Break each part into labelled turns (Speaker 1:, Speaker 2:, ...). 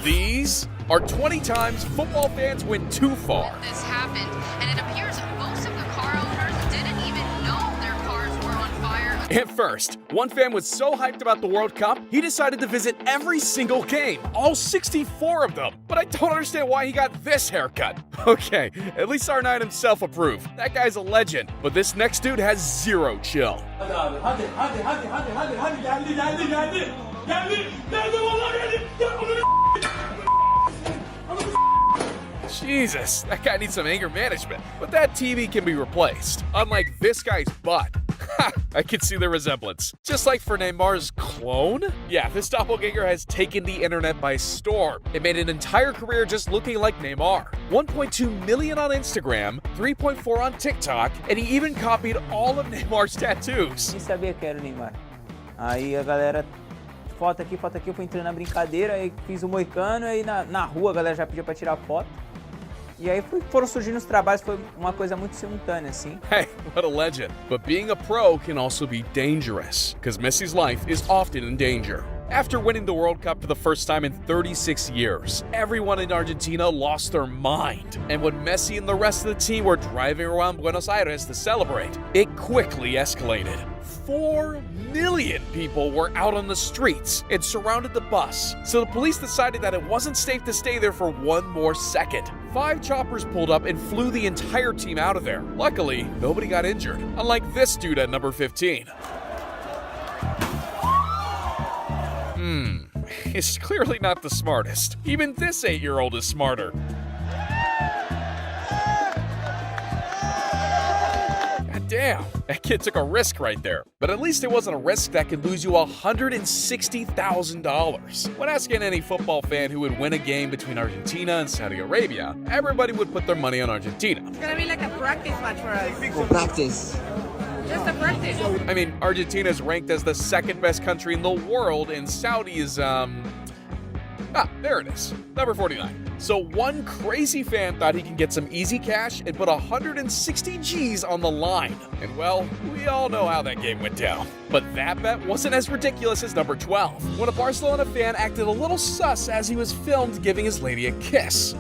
Speaker 1: These are 20 times football fans went too far.
Speaker 2: This happened, and it appears most of the car owners didn't even know their cars were on fire.
Speaker 1: At first, one fan was so hyped about the World Cup, he decided to visit every single game, all 64 of them. But I don't understand why he got this haircut. Okay, at least R9 himself approved. That guy's a legend. But this next dude has zero chill. Jesus, that guy needs some anger management. But that TV can be replaced. Unlike this guy's butt. Ha! I can see the resemblance. Just like for Neymar's clone? Yeah, this doppelganger has taken the internet by storm. It made an entire career just looking like Neymar. 1.2 million on Instagram, 3.4 on TikTok, and he even copied all of Neymar's tattoos.
Speaker 3: Nem sabia que era o Neymar. Aí a galera, foto aqui, eu fui entrando na brincadeira, aí fiz o moicano, aí na rua a galera já pediu pra tirar foto. E aí foram surgindo os trabalhos, foi uma coisa muito simultânea, assim.
Speaker 1: Hey, what a legend. But being a pro can also be dangerous, because Messi's life is often in danger. After winning the World Cup for the first time in 36 years, everyone in Argentina lost their mind. And when Messi and the rest of the team were driving around Buenos Aires to celebrate, it quickly escalated. 4 million people were out on the streets and surrounded the bus, so the police decided that it wasn't safe to stay there for one more second. 5 choppers pulled up and flew the entire team out of there. Luckily, nobody got injured, unlike this dude at number 15. He's clearly not the smartest. Even this 8-year-old is smarter. Damn, that kid took a risk right there. But at least it wasn't a risk that could lose you $160,000. When asking any football fan who would win a game between Argentina and Saudi Arabia, everybody would put their money on Argentina.
Speaker 4: It's gonna be like a practice match for us.
Speaker 3: Practice.
Speaker 4: Just a practice.
Speaker 1: I mean, Argentina is ranked as the second best country in the world, and Saudi is, there it is, number 49. So one crazy fan thought he could get some easy cash and put 160 G's on the line. And well, we all know how that game went down. But that bet wasn't as ridiculous as number 12, when a Barcelona fan acted a little sus as he was filmed giving his lady a kiss.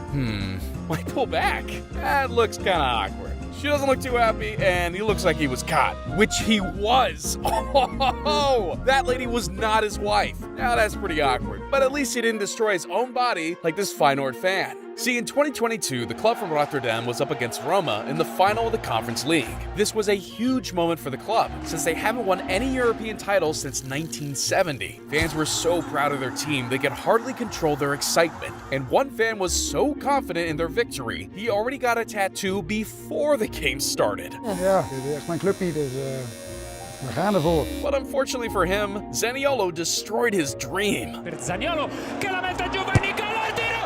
Speaker 1: Why pull back? That looks kinda awkward. She doesn't look too happy, and he looks like he was caught. Which he was. Oh, that lady was not his wife. Now that's pretty awkward. But at least he didn't destroy his own body like this Feyenoord fan. See, in 2022, the club from Rotterdam was up against Roma in the final of the Conference League. This was a huge moment for the club, since they haven't won any European titles since 1970. Fans were so proud of their team, they could hardly control their excitement. And one fan was so confident in their victory, he already got a tattoo before the game started.
Speaker 5: Ja, dit is mijn club niet, dus we gaan ervoor.
Speaker 1: But unfortunately for him, Zaniolo destroyed his dream.
Speaker 6: Zaniolo, che la mette giù, vai Nicola, il tiro!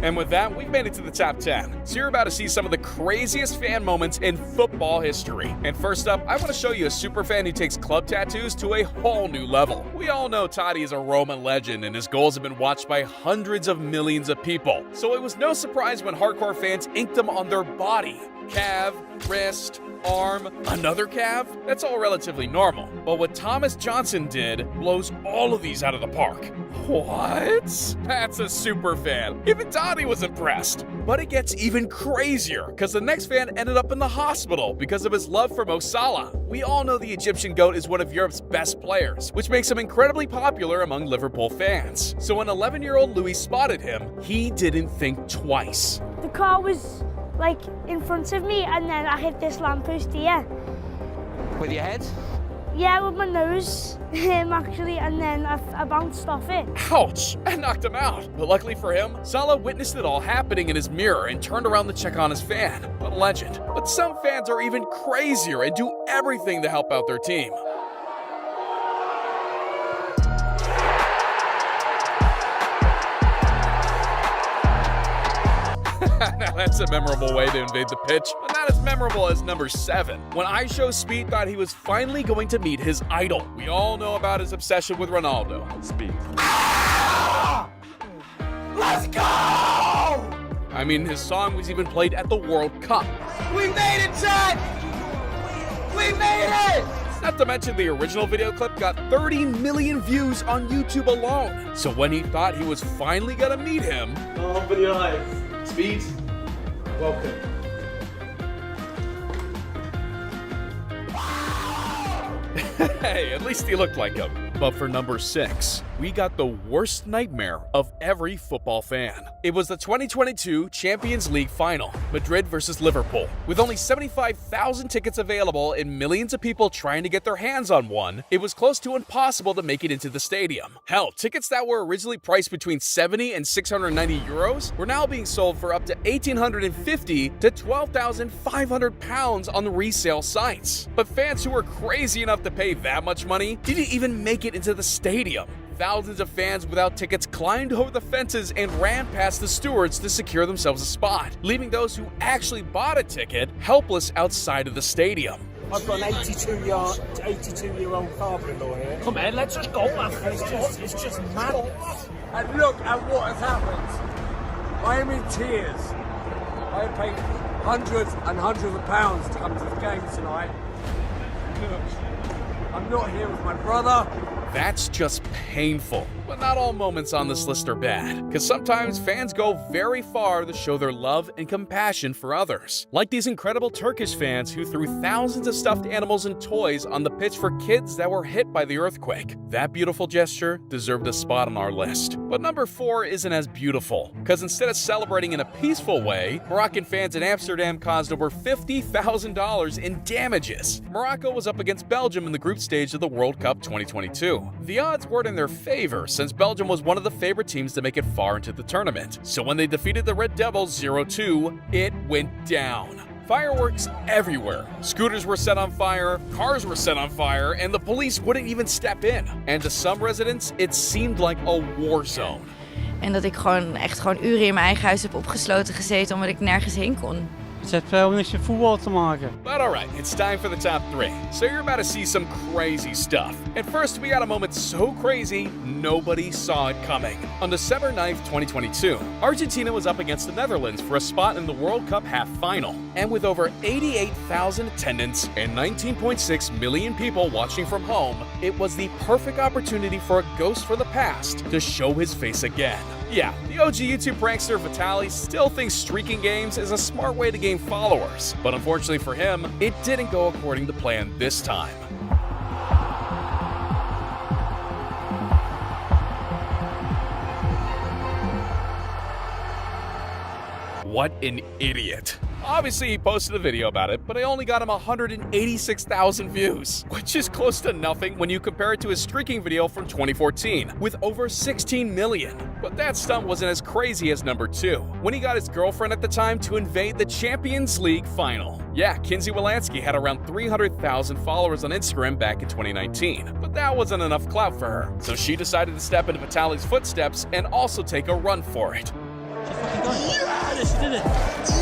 Speaker 1: And with that, we've made it to the top 10. So you're about to see some of the craziest fan moments in football history. And first up, I want to show you a super fan who takes club tattoos to a whole new level. We all know Totti is a Roma legend, and his goals have been watched by hundreds of millions of people. So it was no surprise when hardcore fans inked them on their body. Calf, wrist, arm, another calf. That's all relatively normal. But what Thomas Johnson did blows all of these out of the park. What? That's a super fan. Even Totti was impressed. But it gets even crazier, because the next fan ended up in the hospital because of his love for Mo Salah. We all know the Egyptian GOAT is one of Europe's best players, which makes him incredibly popular among Liverpool fans. So when 11-year-old Louis spotted him, he didn't think twice.
Speaker 7: The car was like in front of me, and then I hit this lamppost here.
Speaker 3: With your head?
Speaker 7: Yeah, with my nose, actually, and then I bounced off it.
Speaker 1: Ouch! That knocked him out. But luckily for him, Salah witnessed it all happening in his mirror and turned around to check on his fan. What a legend. But some fans are even crazier and do everything to help out their team. Now that's a memorable way to invade the pitch, but not as memorable as number 7, when iShowSpeed thought he was finally going to meet his idol. We all know about his obsession with Ronaldo. Speed. Ah! Let's go! I mean, his song was even played at the World Cup.
Speaker 8: We made it, Chad! We made it!
Speaker 1: Not to mention the original video clip got 30 million views on YouTube alone. So when he thought he was finally gonna meet him,
Speaker 8: Open your eyes. Speed, welcome.
Speaker 1: hey, at least he looked like him. But for number 6, we got the worst nightmare of every football fan. It was the 2022 Champions League final, Madrid versus Liverpool. With only 75,000 tickets available and millions of people trying to get their hands on one, it was close to impossible to make it into the stadium. Hell, tickets that were originally priced between 70 and 690 euros were now being sold for up to 1,850 to 12,500 pounds on the resale sites. But fans who were crazy enough to pay that much money didn't even make it into the stadium. Thousands of fans without tickets climbed over the fences and ran past the stewards to secure themselves a spot, leaving those who actually bought a ticket helpless outside of the stadium.
Speaker 9: I've got an 82-year-old father-in-law here.
Speaker 6: Come on, let's just go.
Speaker 9: It's just madness. And look at what has happened. I am in tears. I have paid hundreds and hundreds of pounds to come to the game tonight. Look, I'm not here with my brother.
Speaker 1: That's just painful. But not all moments on this list are bad, because sometimes fans go very far to show their love and compassion for others. Like these incredible Turkish fans who threw thousands of stuffed animals and toys on the pitch for kids that were hit by the earthquake. That beautiful gesture deserved a spot on our list. But number 4 isn't as beautiful, because instead of celebrating in a peaceful way, Moroccan fans in Amsterdam caused over $50,000 in damages. Morocco was up against Belgium in the group stage of the World Cup 2022. The odds weren't in their favor, since Belgium was one of the favorite teams to make it far into the tournament. So when they defeated the Red Devils 0-2, it went down. Fireworks everywhere. Scooters were set on fire, cars were set on fire, and the police wouldn't even step in. And to some residents, it seemed like a war zone.
Speaker 2: En dat ik gewoon uren in mijn eigen huis heb opgesloten gezeten omdat ik nergens heen kon.
Speaker 10: Het heeft veel niks met voetbal te maken.
Speaker 1: But alright, it's time for the top 3. So you're about to see some crazy stuff. And first, we got a moment so crazy, nobody saw it coming. On December 9th, 2022, Argentina was up against the Netherlands for a spot in the World Cup half final. And with over 88,000 attendants and 19.6 million people watching from home, it was the perfect opportunity for a ghost from the past to show his face again. Yeah, the OG YouTube prankster Vitaly still thinks streaking games is a smart way to gain followers, but unfortunately for him, it didn't go according to plan this time. What an idiot. Obviously, he posted a video about it, but it only got him 186,000 views, which is close to nothing when you compare it to his streaking video from 2014, with over 16 million. But that stunt wasn't as crazy as number 2, when he got his girlfriend at the time to invade the Champions League final. Yeah, Kinsey Wilansky had around 300,000 followers on Instagram back in 2019, but that wasn't enough clout for her, so she decided to step into Vitaly's footsteps and also take a run for it.
Speaker 6: Yes! Did it.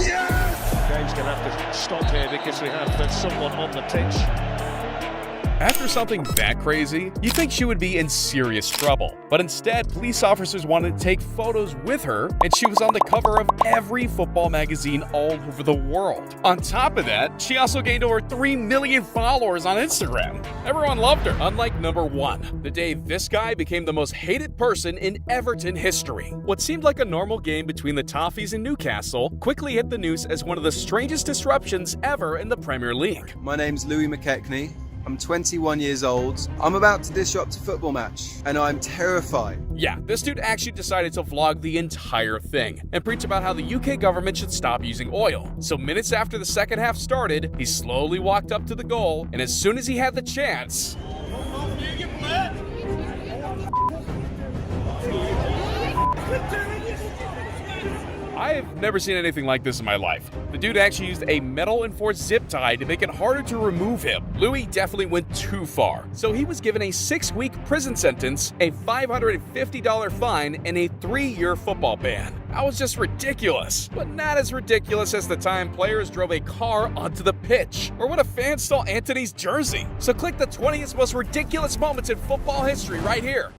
Speaker 6: Yes! Game's going to have to stop here because we have someone on the pitch.
Speaker 1: After something that crazy, you'd think she would be in serious trouble. But instead, police officers wanted to take photos with her, and she was on the cover of every football magazine all over the world. On top of that, she also gained over 3 million followers on Instagram. Everyone loved her, unlike number 1, the day this guy became the most hated person in Everton history. What seemed like a normal game between the Toffees and Newcastle quickly hit the news as one of the strangest disruptions ever in the Premier League.
Speaker 11: My name's Louis McKechnie. I'm 21 years old. I'm about to disrupt a football match, and I'm terrified.
Speaker 1: Yeah, this dude actually decided to vlog the entire thing and preach about how the UK government should stop using oil. So minutes after the second half started, he slowly walked up to the goal, and as soon as he had the chance, I've never seen anything like this in my life. The dude actually used a metal-enforced zip tie to make it harder to remove him. Louis definitely went too far, so he was given a 6-week prison sentence, a $550 fine, and a 3-year football ban. That was just ridiculous, but not as ridiculous as the time players drove a car onto the pitch, or when a fan stole Anthony's jersey. So click the 20th most ridiculous moments in football history right here.